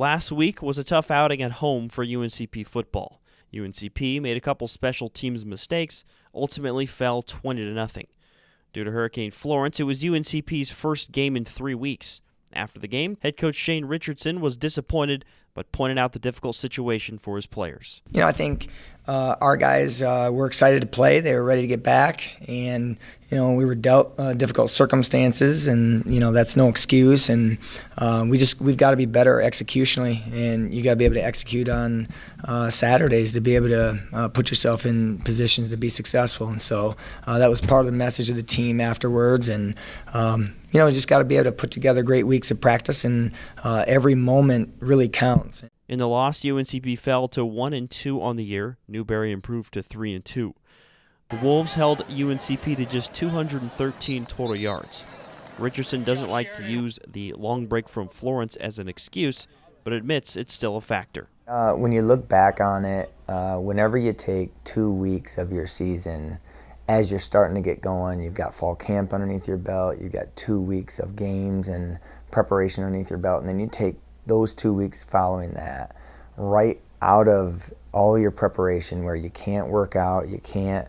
Last week was a tough outing at home for UNCP football. UNCP made a couple special teams mistakes, ultimately fell 20-0. Due to Hurricane Florence, it was UNCP's first game in 3 weeks. After the game, head coach Shane Richardson was disappointed, but pointed out the difficult situation for his players. I think our guys were excited to play. They were ready to get back, and we were dealt difficult circumstances, and that's no excuse. And we've got to be better executionally, and you got to be able to execute on Saturdays to be able to put yourself in positions to be successful. And so that was part of the message of the team afterwards. And just got to be able to put together great weeks of practice, and every moment really counts. In the loss, UNCP fell to 1-2 on the year. Newberry improved to 3-2. The Wolves held UNCP to just 213 total yards. Richardson doesn't like to use the long break from Florence as an excuse, but admits it's still a factor. When you look back on it, whenever you take 2 weeks of your season, as you're starting to get going, you've got fall camp underneath your belt, you've got 2 weeks of games and preparation underneath your belt, and then you take those 2 weeks following that right out of all your preparation, where you can't work out, you can't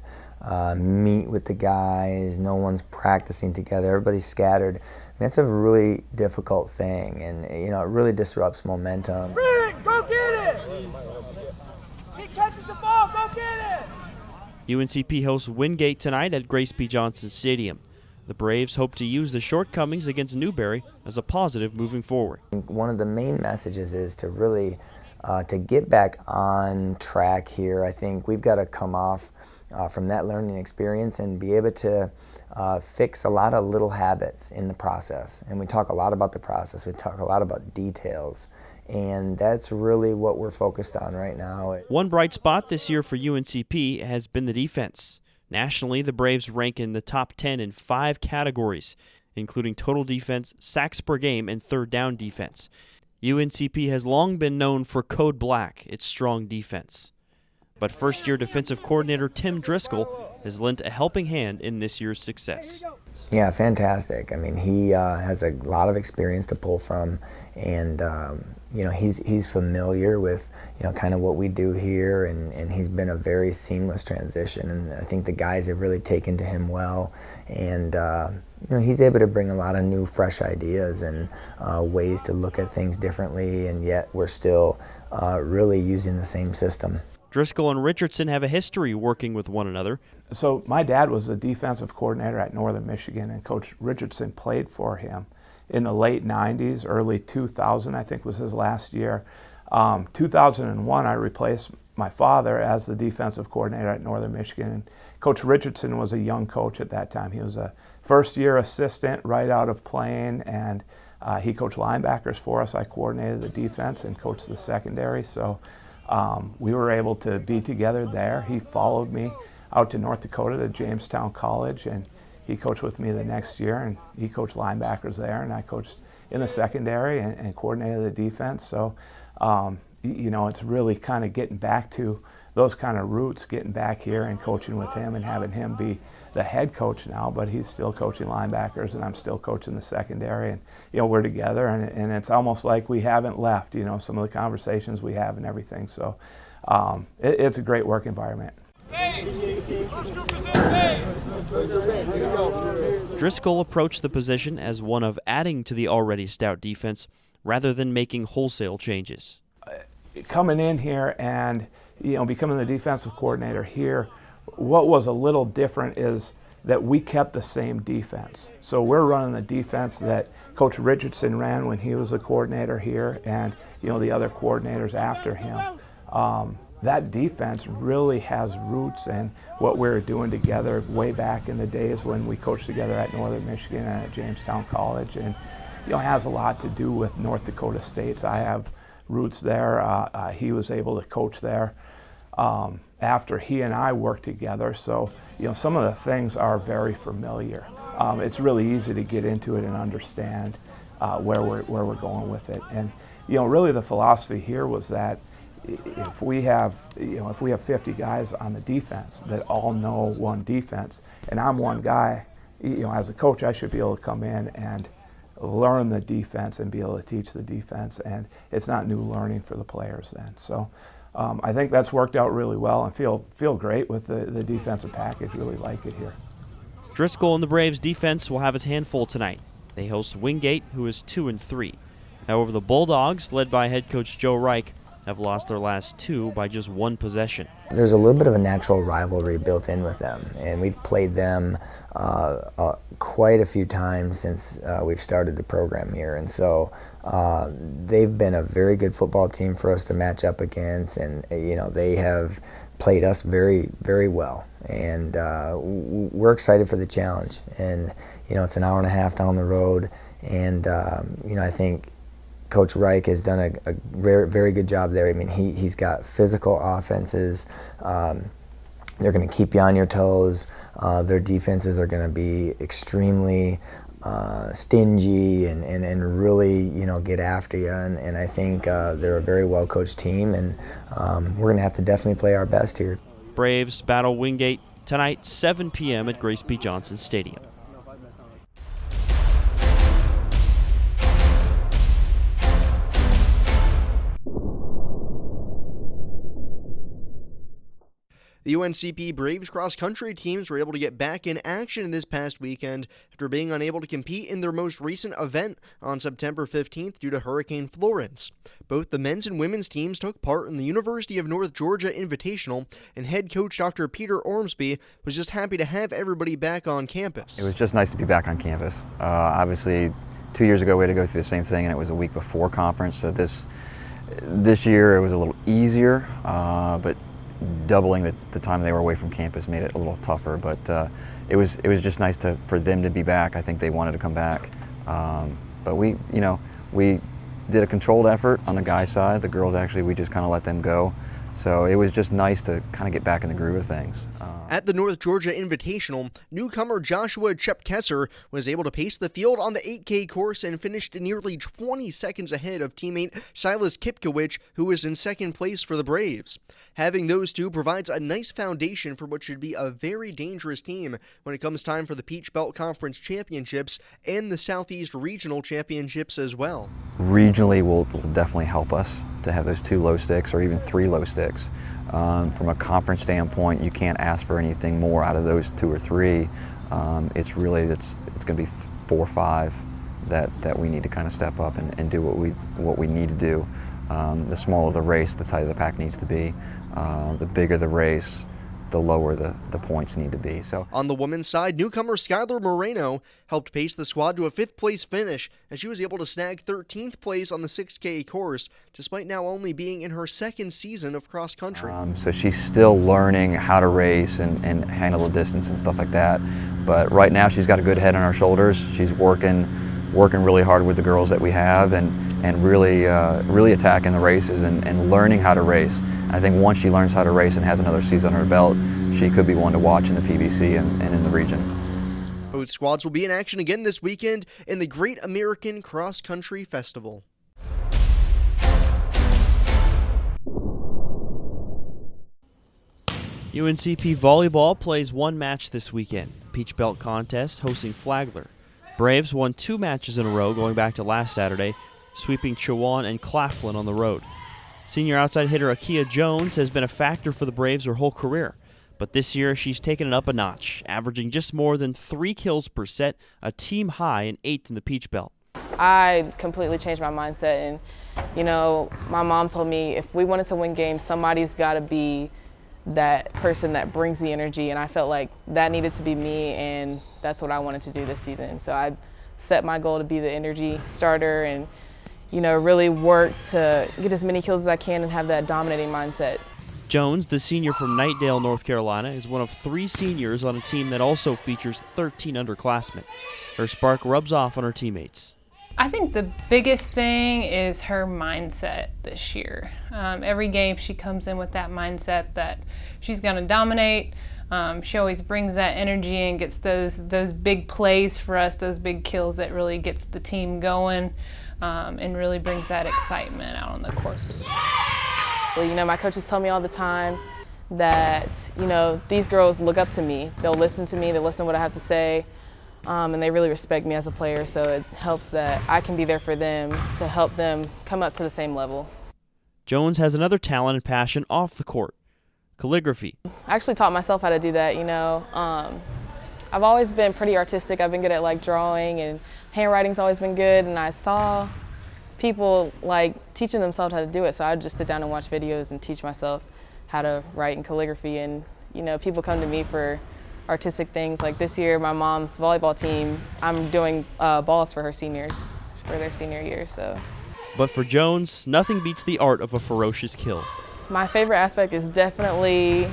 meet with the guys, no one's practicing together, everybody's scattered. That's a really difficult thing, and it really disrupts momentum. Rick, go get it! He catches the ball, go get it! UNCP hosts Wingate tonight at Grace B. Johnson Stadium. The Braves hope to use the shortcomings against Newberry as a positive moving forward. One of the main messages is to really to get back on track here. I think we've got to come off from that learning experience and be able to fix a lot of little habits in the process. And we talk a lot about the process. We talk a lot about details. And that's really what we're focused on right now. One bright spot this year for UNCP has been the defense. Nationally, the Braves rank in the top 10 in 5 categories, including total defense, sacks per game, and third down defense. UNCP has long been known for Code Black, its strong defense. But first-year defensive coordinator Tim Driscoll has lent a helping hand in this year's success. Yeah, fantastic. I mean, he has a lot of experience to pull from, and he's familiar with kind of what we do here, and he's been a very seamless transition. And I think the guys have really taken to him well, and he's able to bring a lot of new, fresh ideas and ways to look at things differently, and yet we're still really using the same system. Driscoll and Richardson have a history working with one another. So my dad was the defensive coordinator at Northern Michigan, and Coach Richardson played for him in the late 90s, early 2000, I think was his last year. 2001, I replaced my father as the defensive coordinator at Northern Michigan. And Coach Richardson was a young coach at that time. He was a first-year assistant right out of playing, and he coached linebackers for us. I coordinated the defense and coached the secondary. So we were able to be together there. He followed me out to North Dakota to Jamestown College, and he coached with me the next year, and he coached linebackers there, and I coached in the secondary and coordinated the defense. So, it's really kind of getting back to those kind of roots, getting back here and coaching with him and having him be the head coach now, but he's still coaching linebackers and I'm still coaching the secondary, and we're together, and it's almost like we haven't left, some of the conversations we have and everything. So it's a great work environment. Driscoll approached the position as one of adding to the already stout defense rather than making wholesale changes. Coming in here and becoming the defensive coordinator here, what was a little different is that we kept the same defense. So we're running the defense that Coach Richardson ran when he was the coordinator here, and the other coordinators after him. That defense really has roots in what we were doing together way back in the days when we coached together at Northern Michigan and at Jamestown College, and has a lot to do with North Dakota State. I have roots there. He was able to coach there after he and I worked together, so some of the things are very familiar. It's really easy to get into it and understand where we're going with it. And really the philosophy here was that if we have 50 guys on the defense that all know one defense, and I'm one guy, as a coach, I should be able to come in and learn the defense and be able to teach the defense, and it's not new learning for the players then. So I think that's worked out really well, and feel great with the defensive package. Really like it here. Driscoll and the Braves defense will have its handful tonight. They host Wingate, who is 2-3. However, the Bulldogs, led by head coach Joe Reich, have lost their last 2 by just 1 possession. There's a little bit of a natural rivalry built in with them, and we've played them quite a few times since we've started the program here, and so they've been a very good football team for us to match up against, and they have played us very, very well, and we're excited for the challenge. And it's an hour and a half down the road, and I think Coach Reich has done a very, very good job there. I mean, he's got physical offenses. They're going to keep you on your toes. Their defenses are going to be extremely stingy and really, get after you. And I think they're a very well-coached team, and we're going to have to definitely play our best here. Braves battle Wingate tonight, 7 p.m. at Grace P. Johnson Stadium. The UNCP Braves cross-country teams were able to get back in action this past weekend after being unable to compete in their most recent event on September 15th due to Hurricane Florence. Both the men's and women's teams took part in the University of North Georgia Invitational, and head coach Dr. Peter Ormsby was just happy to have everybody back on campus. It was just nice to be back on campus. Obviously, 2 years ago we had to go through the same thing, and it was a week before conference, so this year it was a little easier, but doubling the time they were away from campus made it a little tougher, but it was just nice for them to be back. I think they wanted to come back, but we did a controlled effort on the guys' side. The girls, actually, we just kind of let them go, so it was just nice to kind of get back in the groove of things. At the North Georgia Invitational, newcomer Joshua Chepkesser was able to pace the field on the 8K course and finished nearly 20 seconds ahead of teammate Silas Kipkowicz, who was in second place for the Braves. Having those two provides a nice foundation for what should be a very dangerous team when it comes time for the Peach Belt Conference Championships and the Southeast Regional Championships as well. Regionally will definitely help us to have those 2 low sticks or even 3 low sticks. From a conference standpoint, you can't ask for anything more out of those 2 or 3. It's going to be 4 or 5 that we need to kind of step up and do what we need to do. The smaller the race, the tighter the pack needs to be. The bigger the race, the lower the points need to be. So on the women's side, newcomer Skylar Moreno helped pace the squad to a 5th place finish, as she was able to snag 13th place on the 6K course, despite now only being in her 2nd season of cross country. So she's still learning how to race and handle the distance and stuff like that. But right now she's got a good head on her shoulders. She's working really hard with the girls that we have, and really attacking the races and learning how to race. I think once she learns how to race and has another season on her belt, she could be one to watch in the PBC and in the region. Both squads will be in action again this weekend in the Great American Cross Country Festival. UNCP volleyball plays 1 match this weekend. Peach Belt contest hosting Flagler. Braves won 2 matches in a row going back to last Saturday, sweeping Chowan and Claflin on the road. Senior outside hitter Akia Jones has been a factor for the Braves her whole career, but this year she's taken it up a notch, averaging just more than 3 kills per set, a team high and 8th in the Peach Belt. I completely changed my mindset, and my mom told me if we wanted to win games, somebody's got to be that person that brings the energy, and I felt like that needed to be me, and that's what I wanted to do this season. So I set my goal to be the energy starter and really work to get as many kills as I can and have that dominating mindset. Jones, the senior from Knightdale, North Carolina, is one of 3 seniors on a team that also features 13 underclassmen. Her spark rubs off on her teammates. I think the biggest thing is her mindset this year. Every game she comes in with that mindset that she's going to dominate. She always brings that energy and gets those big plays for us, those big kills that really gets the team going. And really brings that excitement out on the court. Well, my coaches tell me all the time that, these girls look up to me. They'll listen to me, they'll listen to what I have to say. and they really respect me as a player, so it helps that I can be there for them to help them come up to the same level. Jones has another talent and passion off the court: calligraphy. I actually taught myself how to do that, I've always been pretty artistic. I've been good at like drawing, and handwriting's always been good, and I saw people like teaching themselves how to do it, so I'd just sit down and watch videos and teach myself how to write in calligraphy. And people come to me for artistic things. Like this year, my mom's volleyball team, I'm doing balls for her seniors for their senior year. So. But for Jones, nothing beats the art of a ferocious kill. My favorite aspect is definitely,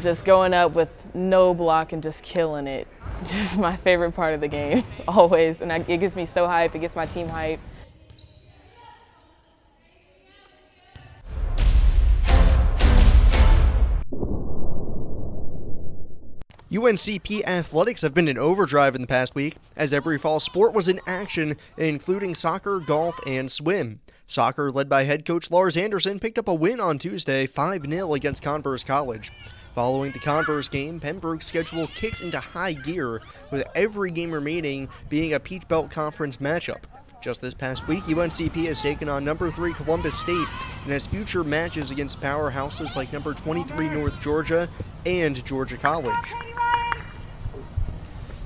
just going up with no block and just killing it. Just my favorite part of the game, always. And it gets me so hype, it gets my team hype. UNCP athletics have been in overdrive in the past week, as every fall sport was in action, including soccer, golf, and swim. Soccer, led by head coach Lars Anderson, picked up a win on Tuesday, 5-0 against Converse College. Following the Converse game, Pembroke's schedule kicks into high gear, with every game remaining being a Peach Belt Conference matchup. Just this past week, UNCP has taken on number 3 Columbus State and has future matches against powerhouses like number 23 North Georgia and Georgia College.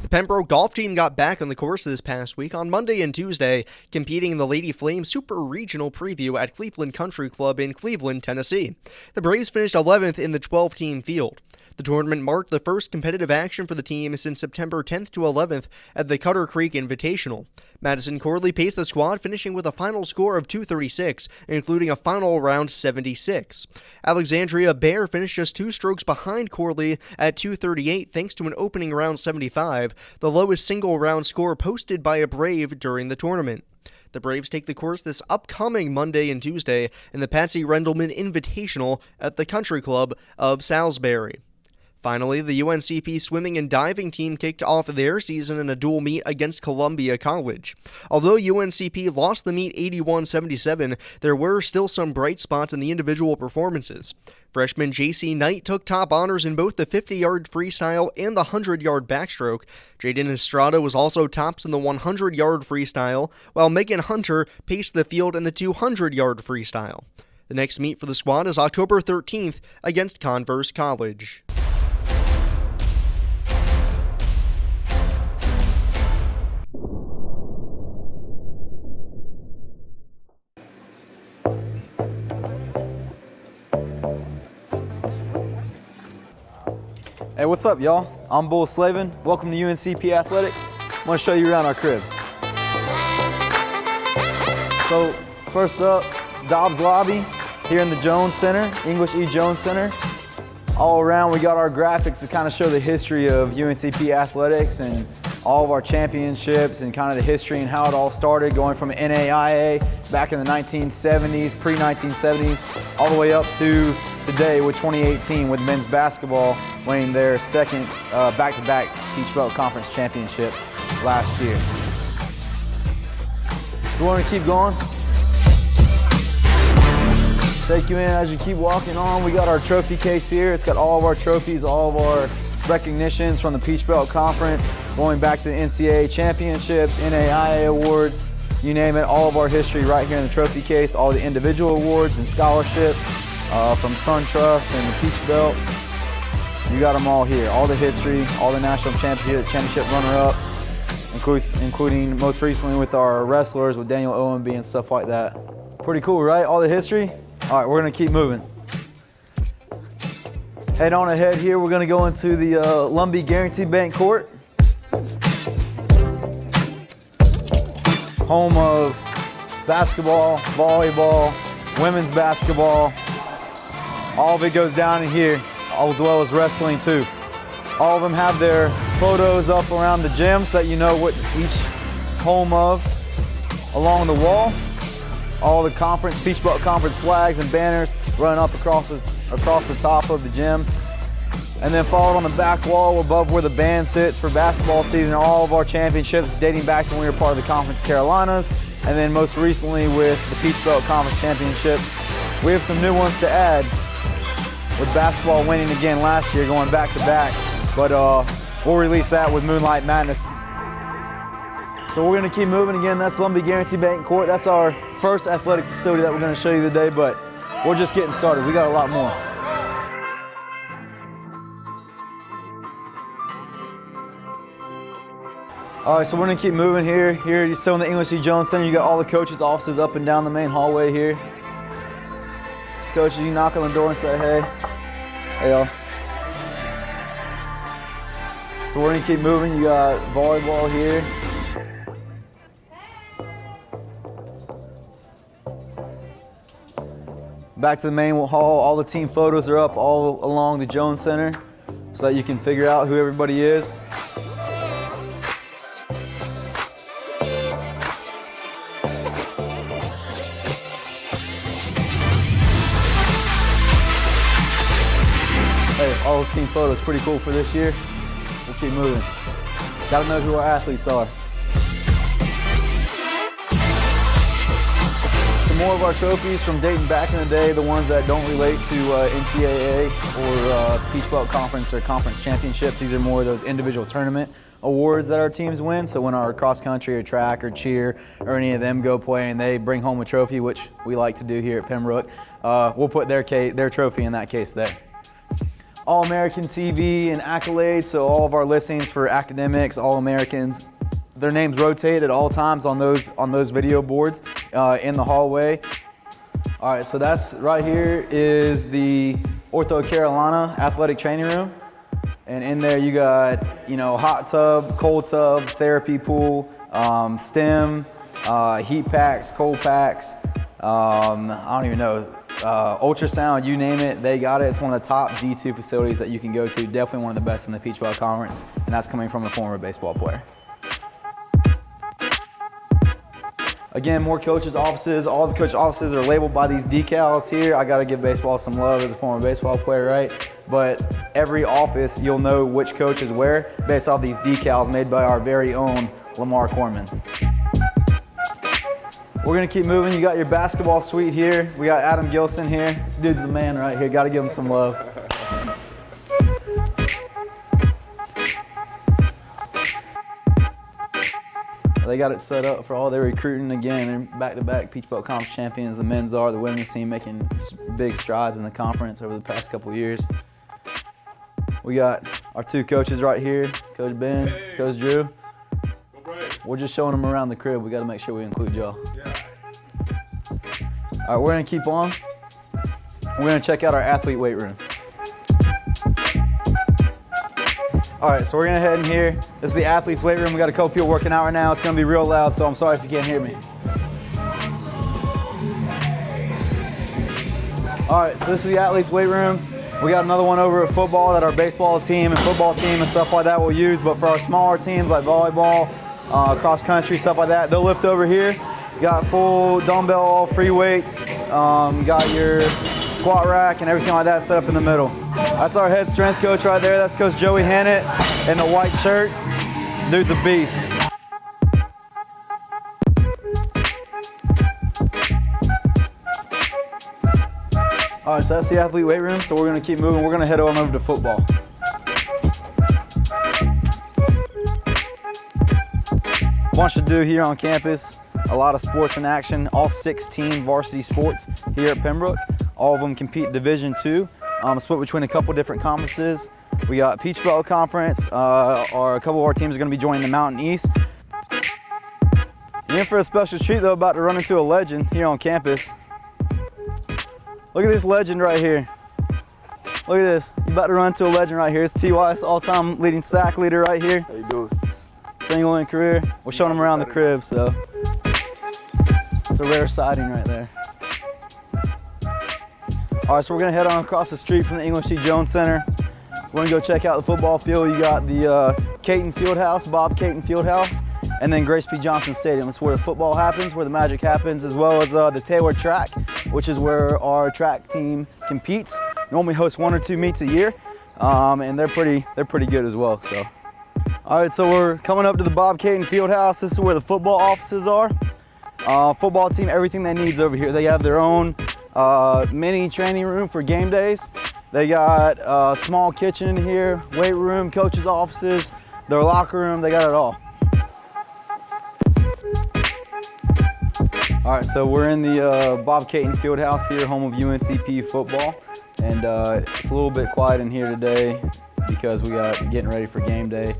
The Pembroke golf team got back on the course this past week on Monday and Tuesday, competing in the Lady Flame Super Regional Preview at Cleveland Country Club in Cleveland, Tennessee. The Braves finished 11th in the 12-team field. The tournament marked the first competitive action for the team since September 10th to 11th at the Cutter Creek Invitational. Madison Corley paced the squad, finishing with a final score of 236, including a final round 76. Alexandria Bear finished just 2 strokes behind Corley at 238 thanks to an opening round 75, the lowest single round score posted by a Brave during the tournament. The Braves take the course this upcoming Monday and Tuesday in the Patsy Rendelman Invitational at the Country Club of Salisbury. Finally, the UNCP swimming and diving team kicked off their season in a dual meet against Columbia College. Although UNCP lost the meet 81-77, there were still some bright spots in the individual performances. Freshman J.C. Knight took top honors in both the 50-yard freestyle and the 100-yard backstroke. Jaden Estrada was also tops in the 100-yard freestyle, while Megan Hunter paced the field in the 200-yard freestyle. The next meet for the squad is October 13th against Converse College. Hey, what's up, y'all? I'm Bull Slavin. Welcome to UNCP Athletics. I want to show you around our crib. So, first up, Dobbs Lobby here in the Jones Center, English E. Jones Center. All around, we got our graphics to kind of show the history of UNCP Athletics and all of our championships and kind of the history and how it all started, going from NAIA back in the 1970s, pre-1970s, all the way up to today with 2018 with men's basketball winning their second back-to-back Peach Belt Conference championship last year. We want to keep going. Take you in as you keep walking on. We got our trophy case here. It's got all of our trophies, all of our recognitions from the Peach Belt Conference, going back to the NCAA championships, NAIA awards, you name it, all of our history right here in the trophy case, all the individual awards and scholarships from SunTrust and the Peach Belt. You got them all here, all the history, all the national championship runner-ups, including most recently with our wrestlers, with Daniel Owenby and stuff like that. Pretty cool, right? All the history? All right, we're gonna keep moving. Head on ahead here, we're gonna go into the Lumbee Guarantee Bank Court. Home of basketball, volleyball, women's basketball. All of it goes down in here, as well as wrestling too. All of them have their photos up around the gym so that you know what each home of along the wall. All the conference, Peach Belt Conference flags and banners running up across the top of the gym. And then followed on the back wall above where the band sits for basketball season, all of our championships dating back to when we were part of the Conference Carolinas, and then most recently with the Peach Belt Conference Championship. We have some new ones to add, with basketball winning again last year, going back to back, but we'll release that with Moonlight Madness. So we're gonna keep moving again. That's Lumbee Guarantee Bank Court. That's our first athletic facility that we're gonna show you today, but we're just getting started. We got a lot more. All right, so we're gonna keep moving here. Here you're still in the English C. Jones Center. You got all the coaches' offices up and down the main hallway here. Coaches, you knock on the door and say hey. Hey y'all. So we're gonna keep moving. You got volleyball here. Back to the main hall. All the team photos are up all along the Jones Center so that you can figure out who everybody is. Hey, all those team photos, pretty cool for this year. We'll keep moving. Gotta know who our athletes are. Some more of our trophies from dating back in the day, the ones that don't relate to NCAA or Peach Belt Conference or conference championships. These are more of those individual tournament awards that our teams win. So when our cross country or track or cheer or any of them go play and they bring home a trophy, which we like to do here at Pembroke, we'll put their trophy in that case there. All-American TV and accolades, so all of our listings for academics, All-Americans, their names rotate at all times on those video boards in the hallway. All right, so that's right here is the Ortho Carolina athletic training room. And in there you got, hot tub, cold tub, therapy pool, STEM, heat packs, cold packs, I don't even know, ultrasound, you name it, they got it. It's one of the top D2 facilities that you can go to. Definitely one of the best in the Peach Belt Conference, and that's coming from a former baseball player. Again, more coaches' offices. All the coach offices are labeled by these decals here. I gotta give baseball some love as a former baseball player, right? But every office, you'll know which coach is where based off these decals made by our very own Lamar Corman. We're gonna keep moving. You got your basketball suite here. We got Adam Gilson here. This dude's the man right here. Gotta give him some love. They got it set up for all their recruiting. Again, they're back-to-back Peach Belt Conference champions. The men's are, the women's team making big strides in the conference over the past couple years. We got our two coaches right here, Coach Ben, hey. Coach Drew. We're just showing them around the crib. We got to make sure we include y'all. Yeah. All right, we're going to keep on. We're going to check out our athlete weight room. All right, so we're going to head in here. This is the athlete's weight room. We got a couple people working out right now. It's going to be real loud, so I'm sorry if you can't hear me. All right, so this is the athlete's weight room. We got another one over at football that our baseball team and football team and stuff like that will use, but for our smaller teams like volleyball, cross country, stuff like that, they'll lift over here. You got full dumbbell, free weights, you got your squat rack and everything like that set up in the middle. That's our head strength coach right there. That's Coach Joey Hannett in the white shirt. Dude's a beast. All right, so that's the athlete weight room. So we're gonna keep moving. We're gonna head on over to football. Bunch to do here on campus. A lot of sports in action. All 16 varsity sports here at Pembroke. All of them compete Division II. Split between a couple different conferences. We got Peach Belt Conference. A couple of our teams are gonna be joining the Mountain East. You're in for a special treat though, about to run into a legend here on campus. Look at this legend right here. Look at this. You're about to run into a legend right here. It's T.Y.'s all-time leading sack leader right here. How you doing? Single in career. We're showing him around the crib, so it's a rare sighting right there. All right, so we're gonna head on across the street from the English C. Jones Center. We're gonna go check out the football field. You got the Caton Fieldhouse, Bob Caton Fieldhouse, and then Grace P. Johnson Stadium. It's where the football happens, where the magic happens, as well as the Taylor track, which is where our track team competes. Normally hosts 1 or 2 meets a year, and they're pretty good as well. So, all right, so we're coming up to the Bob Caton Fieldhouse. This is where the football offices are. Football team, everything they need is over here. They have their own mini training room for game days. They got a small kitchen in here, weight room, coaches' offices, their locker room. They got it all. All right, so we're in the Bob Caton Fieldhouse here, home of UNCP football, and it's a little bit quiet in here today because we got getting ready for game day.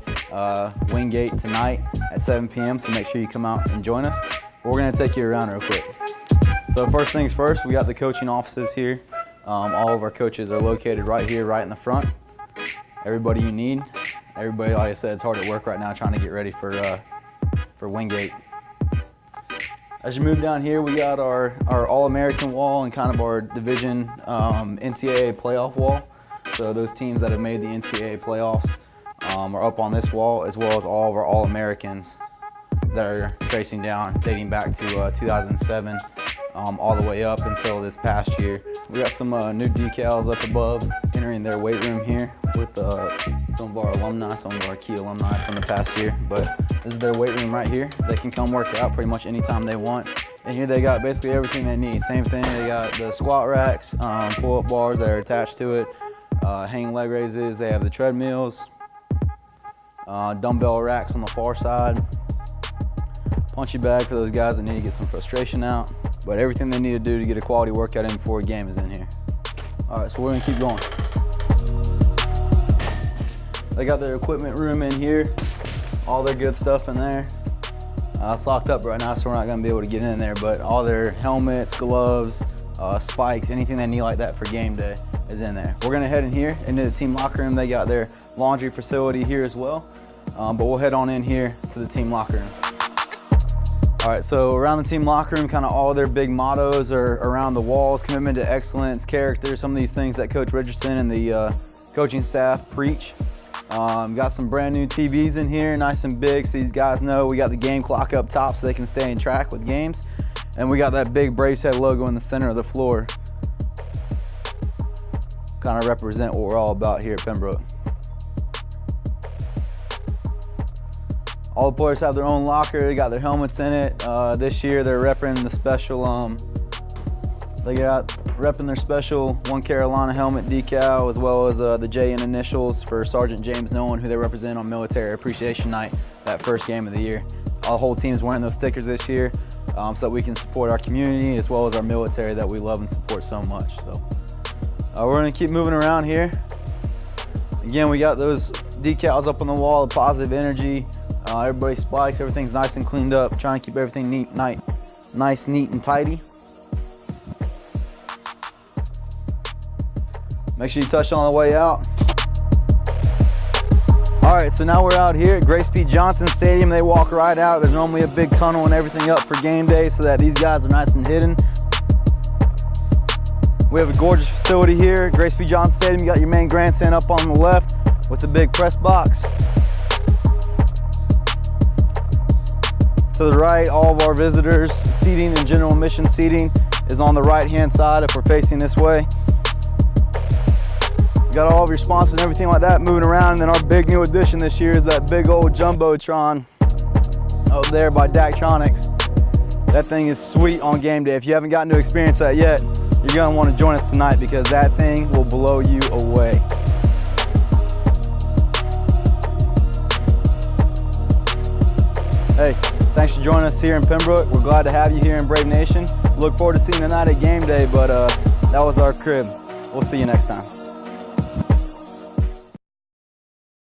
Wingate tonight at 7 p.m., so make sure you come out and join us. We're gonna take you around real quick. So first things first, we got the coaching offices here. All of our coaches are located right here, right in the front. Everybody you need. Everybody, like I said, it's hard at work right now trying to get ready for Wingate. As you move down here, we got our All-American wall and kind of our division NCAA playoff wall. So those teams that have made the NCAA playoffs are up on this wall, as well as all of our All-Americans that are tracing down, dating back to 2007, all the way up until this past year. We got some new decals up above, entering their weight room here with some of our alumni, some of our key alumni from the past year. But this is their weight room right here. They can come work out pretty much anytime they want. And here they got basically everything they need. Same thing, they got the squat racks, pull-up bars that are attached to it, hanging leg raises, they have the treadmills, dumbbell racks on the far side, punchy bag for those guys that need to get some frustration out. But everything they need to do to get a quality workout in before a game is in here. All right, so we're gonna keep going. They got their equipment room in here, all their good stuff in there. It's locked up right now, so we're not gonna be able to get in there, but all their helmets, gloves, spikes, anything they need like that for game day is in there. We're gonna head in here into the team locker room. They got their laundry facility here as well, but we'll head on in here to the team locker room. All right, so around the team locker room, kind of all their big mottos are around the walls: commitment to excellence, character, some of these things that Coach Richardson and the coaching staff preach. Got some brand new TVs in here, nice and big, so these guys know we got the game clock up top so they can stay in track with games. And we got that big Braves Head logo in the center of the floor. Kind of represent what we're all about here at Pembroke. All the players have their own locker, they got their helmets in it. This year they're repping the special, they got repping their special One Carolina helmet decal, as well as the JN initials for Sergeant James Nolan, who they represent on Military Appreciation Night, that first game of the year. Our whole team's wearing those stickers this year so that we can support our community as well as our military that we love and support so much. So we're gonna keep moving around here. Again, we got those decals up on the wall, the positive energy. Everybody spikes, everything's nice and cleaned up. Trying to keep everything nice, neat, and tidy. Make sure you touch it on the way out. All right, so now we're out here at Grace P. Johnson Stadium. They walk right out. There's normally a big tunnel and everything up for game day so that these guys are nice and hidden. We have a gorgeous facility here at Grace P. Johnson Stadium. You got your main grandstand up on the left with the big press box. To the right, all of our visitors' seating and general admission seating is on the right-hand side if we're facing this way. We got all of your sponsors and everything like that moving around, and then our big new addition this year is that big old Jumbotron up there by Daktronics. That thing is sweet on game day. If you haven't gotten to experience that yet, you're gonna want to join us tonight because that thing will blow you away. Hey, thanks for joining us here in Pembroke. We're glad to have you here in Brave Nation. Look forward to seeing you tonight at game day, but that was our crib. We'll see you next time.